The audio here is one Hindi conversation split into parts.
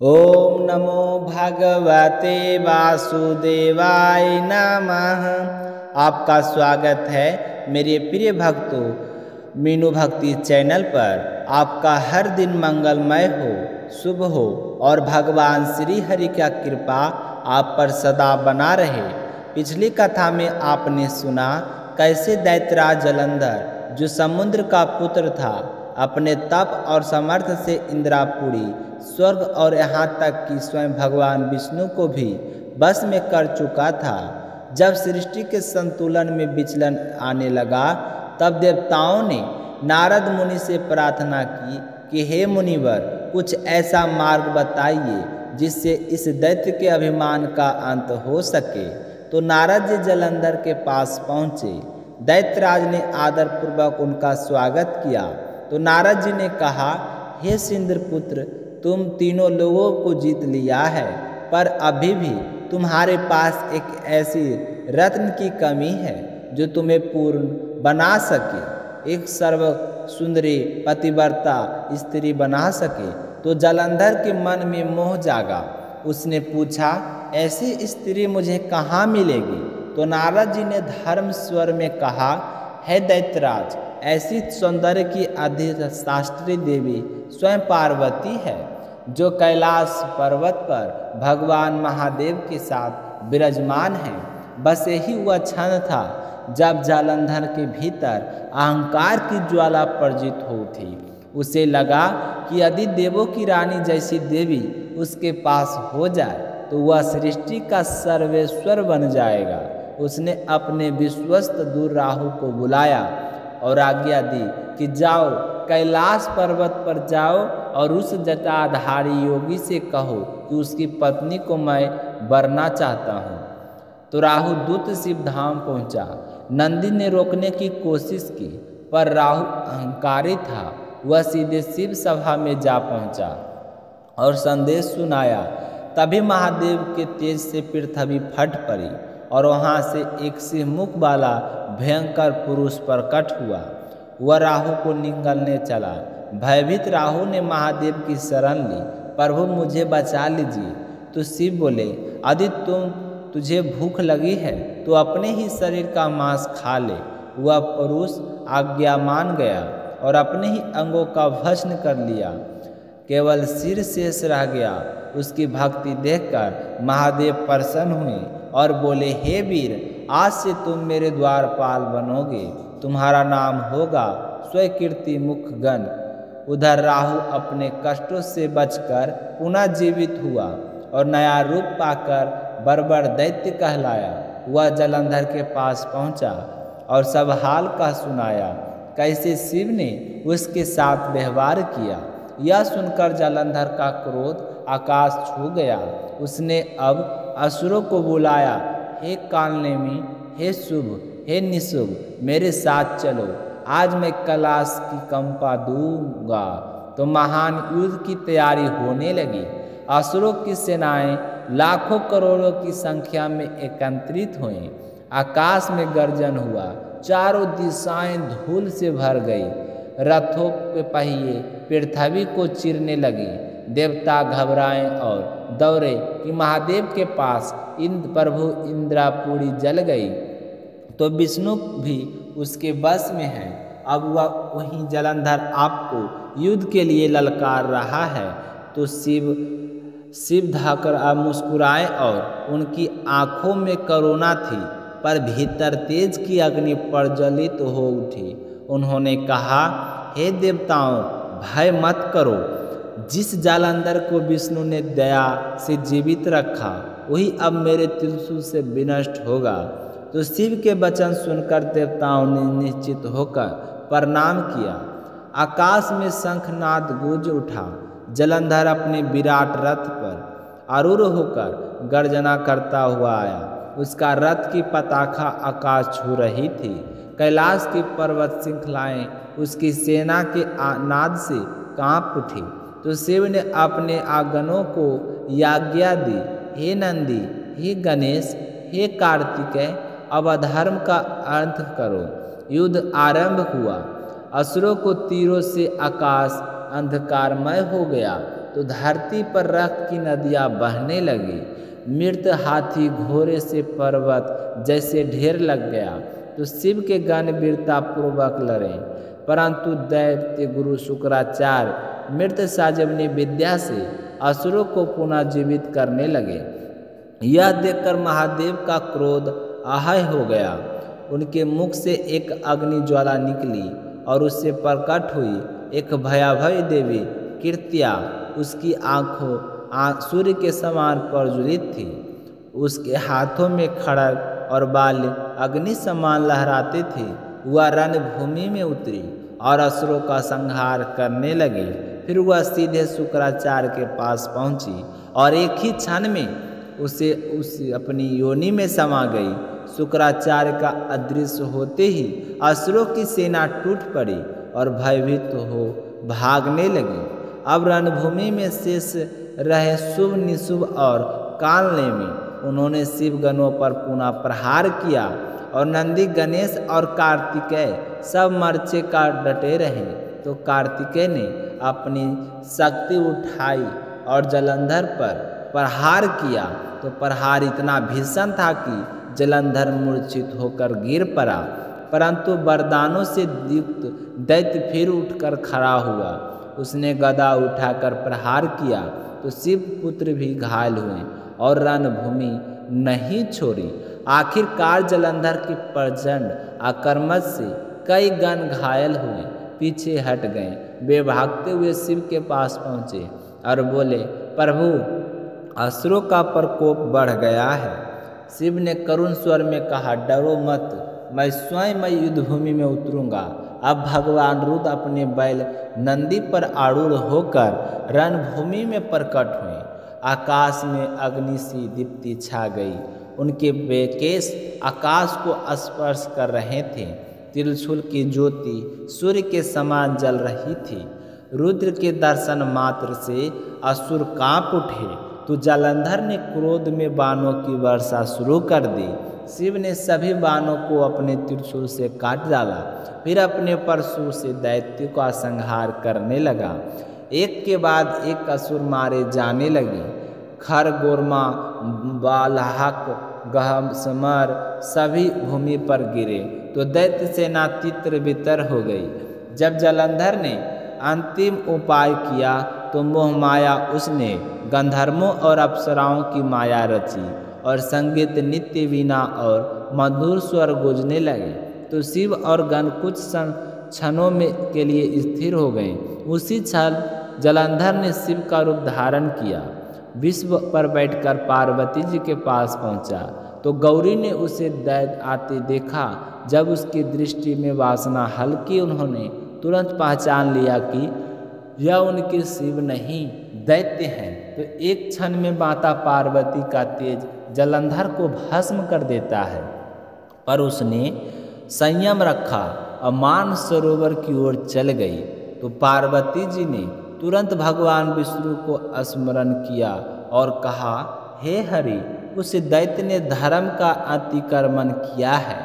ओम नमो भगवते वासुदेवाय नमः। आपका स्वागत है मेरे प्रिय भक्तों मीनू भक्ति चैनल पर। आपका हर दिन मंगलमय हो, शुभ हो और भगवान श्री हरि का कृपा आप पर सदा बना रहे। पिछली कथा में आपने सुना कैसे दैत्यराज जलंधर, जो समुद्र का पुत्र था, अपने तप और सामर्थ्य से इंद्रापुरी, स्वर्ग और यहाँ तक कि स्वयं भगवान विष्णु को भी बस में कर चुका था। जब सृष्टि के संतुलन में विचलन आने लगा, तब देवताओं ने नारद मुनि से प्रार्थना की कि हे मुनिवर, कुछ ऐसा मार्ग बताइए जिससे इस दैत्य के अभिमान का अंत हो सके। तो नारद जी जलंधर के पास पहुँचे। दैत्यराज ने आदरपूर्वक उनका स्वागत किया। तो नारद जी ने कहा, हे सिंद्रपुत्र, तुम तीनों लोगों को जीत लिया है, पर अभी भी तुम्हारे पास एक ऐसी रत्न की कमी है जो तुम्हें पूर्ण बना सके, एक सर्व सुंदरी पतिव्रता स्त्री बना सके। तो जलंधर के मन में मोह जागा। उसने पूछा, ऐसी स्त्री मुझे कहाँ मिलेगी? तो नारद जी ने धर्म स्वर में कहा, हे दैत्यराज, ऐसी सौंदर्य की अधिशास्त्री देवी स्वयं पार्वती है, जो कैलाश पर्वत पर भगवान महादेव के साथ विराजमान है। बस यही वह क्षण था जब जालंधर के भीतर अहंकार की ज्वाला प्रज्वलित हो उठी। उसे लगा कि यदि देवों की रानी जैसी देवी उसके पास हो जाए तो वह सृष्टि का सर्वेश्वर बन जाएगा। उसने अपने विश्वस्त दूर राहु को बुलाया और आज्ञा दी कि जाओ, कैलाश पर्वत पर जाओ और उस जटाधारी योगी से कहो कि उसकी पत्नी को मैं वरना चाहता हूँ। तो राहु दूत शिव धाम पहुँचा। नंदी ने रोकने की कोशिश की, पर राहु अहंकारी था। वह सीधे शिव सभा में जा पहुँचा और संदेश सुनाया। तभी महादेव के तेज से पृथ्वी फट पड़ी और वहाँ से एक सिंह मुख वाला भयंकर पुरुष प्रकट हुआ। वह राहु को निगलने चला। भयभीत राहु ने महादेव की शरण ली, प्रभु मुझे बचा लीजिए। तो शिव बोले, यदि तुझे भूख लगी है तो अपने ही शरीर का मांस खा ले। वह पुरुष आज्ञा मान गया और अपने ही अंगों का भस्म कर लिया, केवल सिर शेष रह गया। उसकी भक्ति देखकर महादेव प्रसन्न हुए और बोले, हे वीर, आज से तुम मेरे द्वारपाल बनोगे। तुम्हारा नाम होगा स्वकीर्ति मुखगन। उधर राहु अपने कष्टों से बचकर पुनः जीवित हुआ और नया रूप पाकर बर्बर दैत्य कहलाया। वह जलंधर के पास पहुंचा और सब हाल का सुनाया, कैसे शिव ने उसके साथ व्यवहार किया। यह सुनकर जलंधर का क्रोध आकाश छू गया। उसने अब असुरों को बुलाया, हे कालनेमी, हे शुभ, हे निशुभ, मेरे साथ चलो, आज मैं कैलाश की कंपा दूंगा। तो महान युद्ध की तैयारी होने लगी। असुरों की सेनाएं लाखों करोड़ों की संख्या में एकत्रित हुई। आकाश में गर्जन हुआ, चारों दिशाएं धूल से भर गई। रथों के पहिए पृथ्वी को चीरने लगी। देवता घबराए और दौड़े कि महादेव के पास प्रभु इंद्रापुरी जल गई, तो विष्णु भी उसके बस में है। अब वह वहीं जलंधर आपको युद्ध के लिए ललकार रहा है। तो शिव धाकर मुस्कुराए और उनकी आंखों में करुणा थी, पर भीतर तेज की अग्नि प्रज्वलित हो उठी। उन्होंने कहा, हे देवताओं, भय मत करो। जिस जालंधर को विष्णु ने दया से जीवित रखा, वही अब मेरे त्रिशूल से विनष्ट होगा। तो शिव के वचन सुनकर देवताओं ने निश्चित होकर प्रणाम किया। आकाश में शंखनाद गूंज उठा। जलंधर अपने विराट रथ पर आरूढ़ होकर गर्जना करता हुआ आया। उसका रथ की पताका आकाश छू रही थी। कैलाश की पर्वत श्रृंखलाएं उसकी सेना के नाद से कांप उठी। तो शिव ने अपने आगनों को आज्ञा दी, हे नंदी, हे गणेश, हे कार्तिकेय, अब अधर्म का अंत करो। युद्ध आरंभ हुआ। असुरों को तीरों से आकाश अंधकारमय हो गया। तो धरती पर रक्त की नदियाँ बहने लगी। मृत हाथी घोड़े से पर्वत जैसे ढेर लग गया। तो शिव के गण वीरता पूर्वक लड़े, परंतु दैत्य गुरु शुक्राचार्य मृत साजवनी विद्या से असुरों को पुनः जीवित करने लगे। यह देखकर महादेव का क्रोध आह हो गया। उनके मुख से एक अग्नि ज्वाला निकली और उससे प्रकट हुई एक भयाभय देवी कीर्त्या। उसकी आंखों सूर्य के समान प्रज्वलित थी। उसके हाथों में खड़ग और बाल अग्नि समान लहराते थे। वह रणभूमि में उतरी और असुरों का संहार करने लगी। फिर वह सीधे शुक्राचार्य के पास पहुंची और एक ही क्षण में उसे अपनी योनि में समा गई। शुक्राचार्य का अदृश्य होते ही असुरों की सेना टूट पड़ी और भयभीत हो भागने लगी। अब रणभूमि में शेष रहे शुभ निशुभ और कालने में उन्होंने शिवगणों पर पुनः प्रहार किया और नंदी गणेश और कार्तिकेय सब मोर्चे का डटे रहे। तो कार्तिकेय ने अपनी शक्ति उठाई और जलंधर पर प्रहार किया। तो प्रहार इतना भीषण था कि जलंधर मूर्छित होकर गिर पड़ा, परंतु वरदानों से युक्त दैत्य फिर उठकर खड़ा हुआ। उसने गदा उठाकर प्रहार किया तो शिव पुत्र भी घायल हुए और रणभूमि नहीं छोड़ी। आखिरकार जलंधर के प्रचंड आक्रमण से कई गण घायल हुए, पीछे हट गए। वे भागते हुए शिव के पास पहुँचे और बोले, प्रभु, असुरों का प्रकोप बढ़ गया है। शिव ने करुण स्वर में कहा, डरो मत, मैं स्वयं युद्धभूमि में उतरूंगा। अब भगवान रुद्र अपने बैल नंदी पर आरूढ़ होकर रणभूमि में प्रकट हुए। आकाश में अग्नि सी दीप्ति छा गई। उनके केश आकाश को स्पर्श कर रहे थे। त्रिशूल की ज्योति सूर्य के समान जल रही थी। रुद्र के दर्शन मात्र से असुर कांप उठे। तो जलंधर ने क्रोध में बाणों की वर्षा शुरू कर दी। शिव ने सभी बाणों को अपने त्रिशूल से काट डाला, फिर अपने परशु से दैत्य का संहार करने लगा। एक के बाद एक असुर मारे जाने लगे। खरगोरमा, बालहक, गहमसमर सभी भूमि पर गिरे तो दैत्य सेना तितर बितर हो गई। जब जलंधर ने अंतिम उपाय किया तो मोह माया उसने गंधर्वों और अप्सराओं की माया रची और संगीत नित्य वीणा और मधुर स्वर गूंजने लगे। तो शिव और गण कुछ क्षणों में के लिए स्थिर हो गए। उसी क्षण जलंधर ने शिव का रूप धारण किया। विश्व पर बैठकर पार्वती जी के पास पहुंचा तो गौरी ने उसे दैत्य आते देखा। जब उसकी दृष्टि में वासना हल्की, उन्होंने तुरंत पहचान लिया कि यह उनके शिव नहीं दैत्य हैं। तो एक क्षण में माता पार्वती का तेज जलंधर को भस्म कर देता है, पर उसने संयम रखा और मान सरोवर की ओर चल गई। तो पार्वती जी ने तुरंत भगवान विष्णु को स्मरण किया और कहा, हे हरि, उस दैत्य ने धर्म का अतिक्रमण किया है।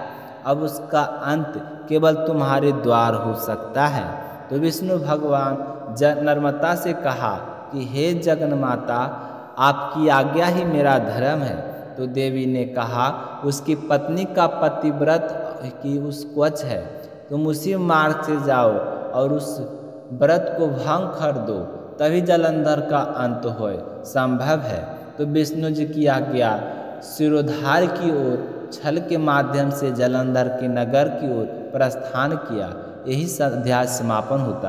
अब उसका अंत केवल तुम्हारे द्वार हो सकता है। तो विष्णु भगवान नर्मदा से कहा कि हे जगन्माता, आपकी आज्ञा ही मेरा धर्म है। तो देवी ने कहा, उसकी पत्नी का पतिव्रत की उस क्वच है, तुम उसी मार्ग से जाओ और उस व्रत को भंग कर दो, तभी जलंधर का अंत होए संभव है। तो विष्णु जी की आज्ञा सिरोधार की ओर छल के माध्यम से जलंधर के नगर की ओर प्रस्थान किया। यही अध्याय समापन होता है।